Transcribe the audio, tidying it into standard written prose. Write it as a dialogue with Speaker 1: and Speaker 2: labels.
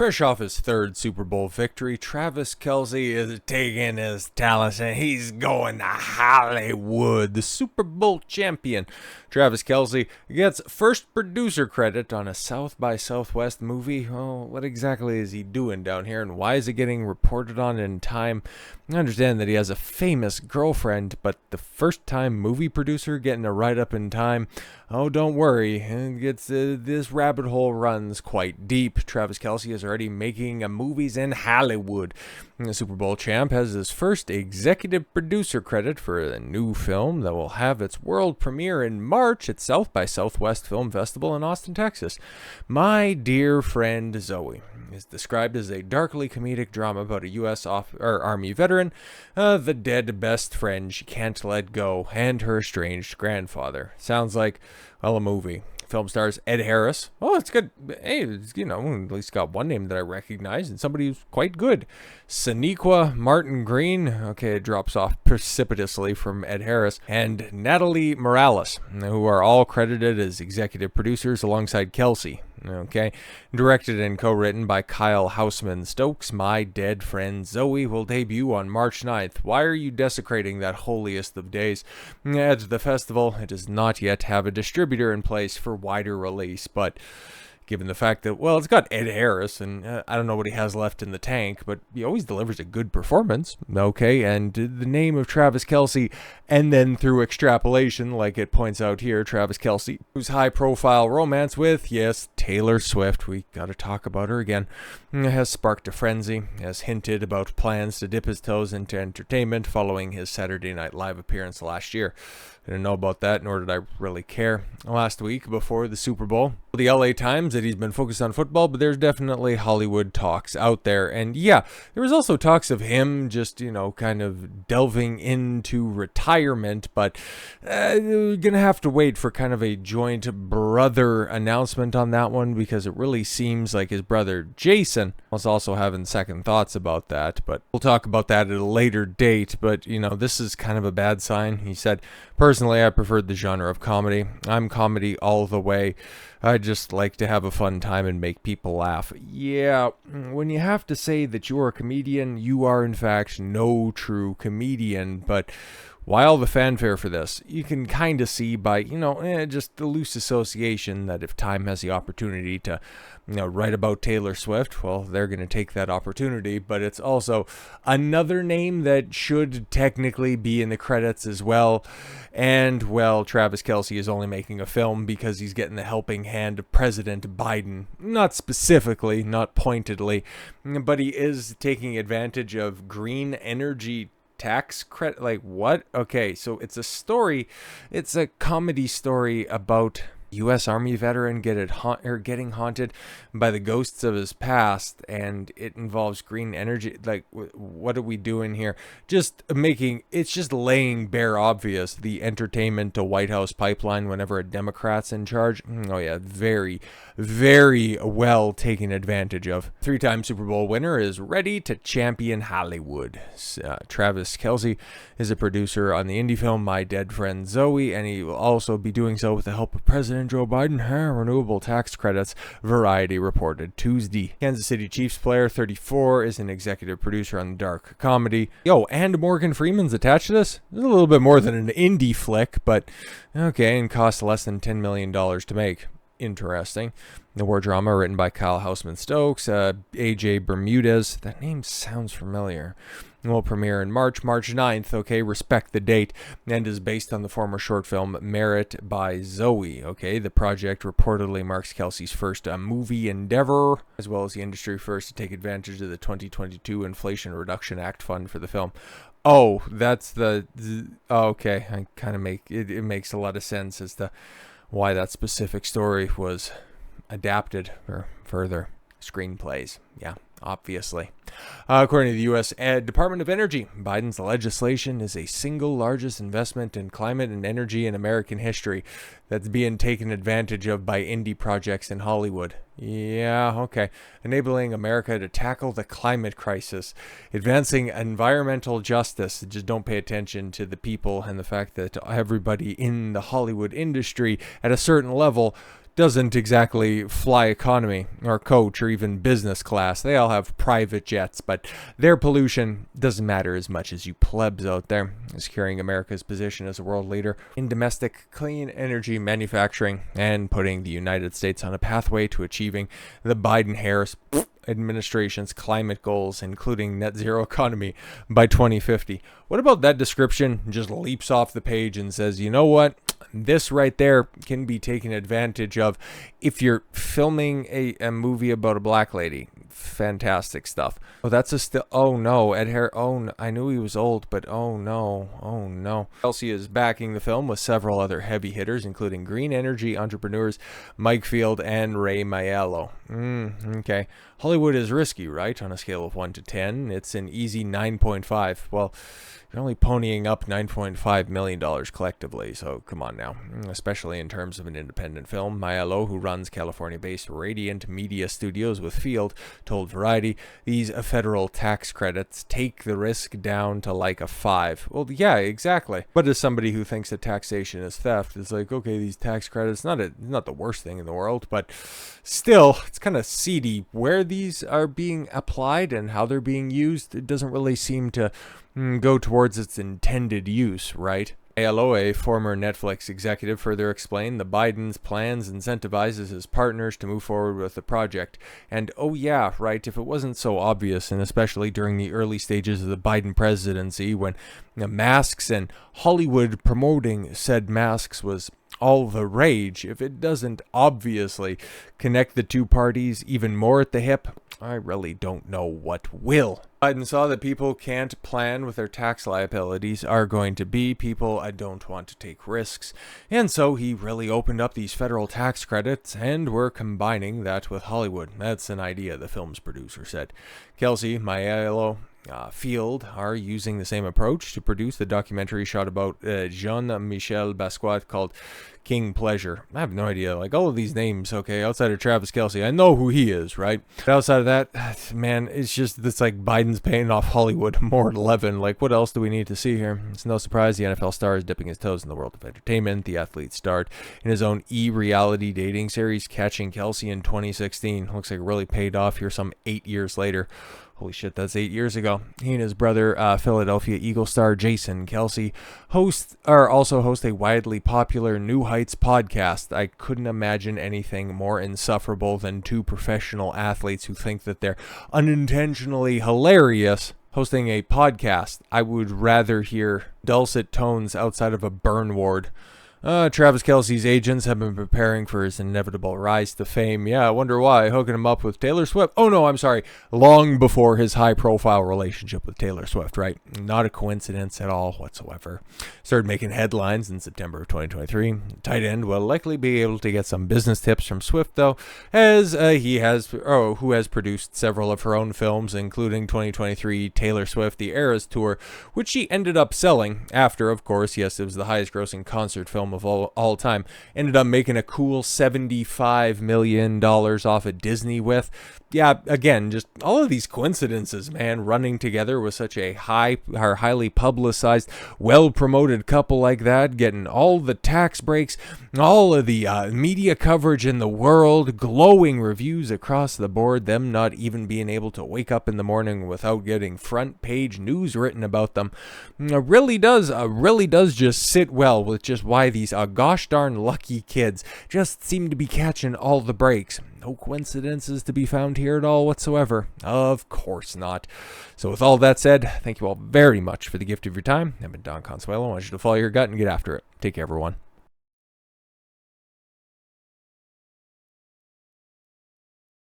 Speaker 1: Fresh off his third Super Bowl victory, Travis Kelce is taking his talents and he's going to Hollywood. The Super Bowl champion, Travis Kelce, gets first producer credit on a South by Southwest movie. Oh, what exactly is he doing down here and why is it getting reported on in time? I understand that he has a famous girlfriend, but the first time movie producer getting a write-up in time? Oh, don't worry. This rabbit hole runs quite deep. Travis Kelce is already making movies in Hollywood. The Super Bowl champ has his first executive producer credit for a new film that will have its world premiere in March at South by Southwest Film Festival in Austin, Texas. My Dear Friend Zoe is described as a darkly comedic drama about a U.S. Army veteran, the dead best friend she can't let go, and her estranged grandfather. Sounds like, well, a movie. Film stars Ed Harris. Oh, it's good. Hey, it's, at least got one name that I recognize, and somebody who's quite good. Sonequa Martin Green. Okay, it drops off precipitously from Ed Harris. And Natalie Morales, who are all credited as executive producers alongside Kelce. Okay, directed and co-written by Kyle Houseman Stokes, My Dead Friend Zoe will debut on March 9th. Why are you desecrating that holiest of days? At the festival, it does not yet have a distributor in place for wider release, but given the fact that, well, it's got Ed Harris, and I don't know what he has left in the tank, but he always delivers a good performance, okay, and the name of Travis Kelce, and then through extrapolation, like it points out here, Travis Kelce, whose high-profile romance with, yes, Taylor Swift, we gotta talk about her again, has sparked a frenzy, has hinted about plans to dip his toes into entertainment following his Saturday Night Live appearance last year. I didn't know about that, nor did I really care. Last week, before the Super Bowl, the LA Times that he's been focused on football, but there's definitely Hollywood talks out there. And yeah, there was also talks of him just, kind of delving into retirement, but we're going to have to wait for kind of a joint brother announcement on that one, because it really seems like his brother Jason was also having second thoughts about that. But we'll talk about that at a later date. But, this is kind of a bad sign. He said, personally, I preferred the genre of comedy. I'm comedy all the way. I just like to have a fun time and make people laugh. Yeah, when you have to say that you're a comedian, you are in fact no true comedian. But why all the fanfare for this? You can kind of see by, just the loose association that if Time has the opportunity to, write about Taylor Swift, well, they're going to take that opportunity. But it's also another name that should technically be in the credits as well. And, well, Travis Kelce is only making a film because he's getting the helping hand of President Biden. Not specifically, not pointedly, but he is taking advantage of green energy tax credit. Like, what? Okay, so it's a comedy story about U.S. Army veteran getting haunted by the ghosts of his past, and it involves green energy. Like, what are we doing here? It's just laying bare obvious the entertainment to White House pipeline whenever a Democrat's in charge. Oh yeah, very, very well taken advantage of. Three-time Super Bowl winner is ready to champion Hollywood. Travis Kelce is a producer on the indie film My Dead Friend Zoe, and he will also be doing so with the help of President Joe Biden. Renewable tax credits, Variety reported Tuesday. Kansas City Chiefs player 34 is an executive producer on the dark comedy. And Morgan Freeman's attached to this? It's a little bit more than an indie flick, but okay, and costs less than $10 million to make. Interesting. The war drama written by Kyle Houseman Stokes, AJ Bermudez. That name sounds familiar. Will premiere in March 9th, okay, respect the date, and is based on the former short film Merit by Zoe, okay. The project reportedly marks Kelce's first movie endeavor, as well as the industry first to take advantage of the 2022 Inflation Reduction Act fund for the film. Oh, that's okay, I kind of it makes a lot of sense as to why that specific story was adapted for further screenplays. Yeah, obviously. According to the U.S. Department of Energy, Biden's legislation is a single largest investment in climate and energy in American history that's being taken advantage of by indie projects in Hollywood. Yeah, okay. Enabling America to tackle the climate crisis, advancing environmental justice. Just don't pay attention to the people and the fact that everybody in the Hollywood industry at a certain level doesn't exactly fly economy or coach or even business class. They all have private jets, but their pollution doesn't matter as much as you plebs out there, securing America's position as a world leader in domestic clean energy manufacturing and putting the United States on a pathway to achieving the Biden-Harris administration's climate goals, including net zero economy by 2050. What about that description just leaps off the page and says, you know what? This right there can be taken advantage of if you're filming a movie about a black lady. Fantastic stuff. Oh, that's a still. Oh no, Ed Harris. Oh, I knew he was old, but oh no. Oh no. Kelce is backing the film with several other heavy hitters, including green energy entrepreneurs Mike Field and Ray Maiello. Okay. Hollywood is risky, right? On a scale of 1 to 10, it's an easy 9.5. Well, you're only ponying up $9.5 million collectively, so come on now. Especially in terms of an independent film. Maiello, who runs California-based Radiant Media Studios with Field, told Variety, these federal tax credits take the risk down to like a 5. Well, yeah, exactly. But as somebody who thinks that taxation is theft, it's like, okay, these tax credits, not the worst thing in the world, but still, it's kind of seedy where these are being applied and how they're being used. It doesn't really seem to go towards its intended use, right? Maiello, a former Netflix executive, further explained the Biden's plans incentivizes his partners to move forward with the project. And oh yeah, right, if it wasn't so obvious, and especially during the early stages of the Biden presidency when masks and Hollywood promoting said masks was all the rage, if it doesn't obviously connect the two parties even more at the hip, I really don't know what will. Biden saw that people can't plan with their tax liabilities are going to be. People don't want to take risks. And so he really opened up these federal tax credits, and we're combining that with Hollywood. That's an idea, the film's producer said. Kelce, Maiello, Field are using the same approach to produce the documentary shot about Jean-Michel Basquiat called King Pleasure. I have no idea. Like, all of these names, okay, outside of Travis Kelce, I know who he is, right? But outside of that, man, it's like Biden's paying off Hollywood more at 11. Like, what else do we need to see here? It's no surprise the NFL star is dipping his toes in the world of entertainment. The athlete starred in his own e-reality dating series, Catching Kelce, in 2016. Looks like it really paid off here some 8 years later. Holy shit, that's 8 years ago. He and his brother, Philadelphia Eagle star Jason Kelce, also host a widely popular New Heights podcast. I couldn't imagine anything more insufferable than two professional athletes who think that they're unintentionally hilarious hosting a podcast. I would rather hear dulcet tones outside of a burn ward. Travis Kelce's agents have been preparing for his inevitable rise to fame. Yeah, I wonder why. Hooking him up with Taylor Swift. Oh, no, I'm sorry. Long before his high-profile relationship with Taylor Swift, right? Not a coincidence at all whatsoever. Started making headlines in September of 2023. Tight end will likely be able to get some business tips from Swift, though, as who has produced several of her own films, including 2023 Taylor Swift The Eras Tour, which she ended up selling after, of course, yes, it was the highest-grossing concert film of all time, ended up making a cool $75 million off of Disney with. Yeah, again, just all of these coincidences, man, running together with such a highly publicized, well-promoted couple like that, getting all the tax breaks, all of the media coverage in the world, glowing reviews across the board, them not even being able to wake up in the morning without getting front page news written about them, really does just sit well with just why these gosh darn lucky kids just seem to be catching all the breaks. No coincidences to be found here at all whatsoever. Of course not. So with all that said, thank you all very much for the gift of your time. I've been Don Consuelo. I want you to follow your gut and get after it. Take care, everyone.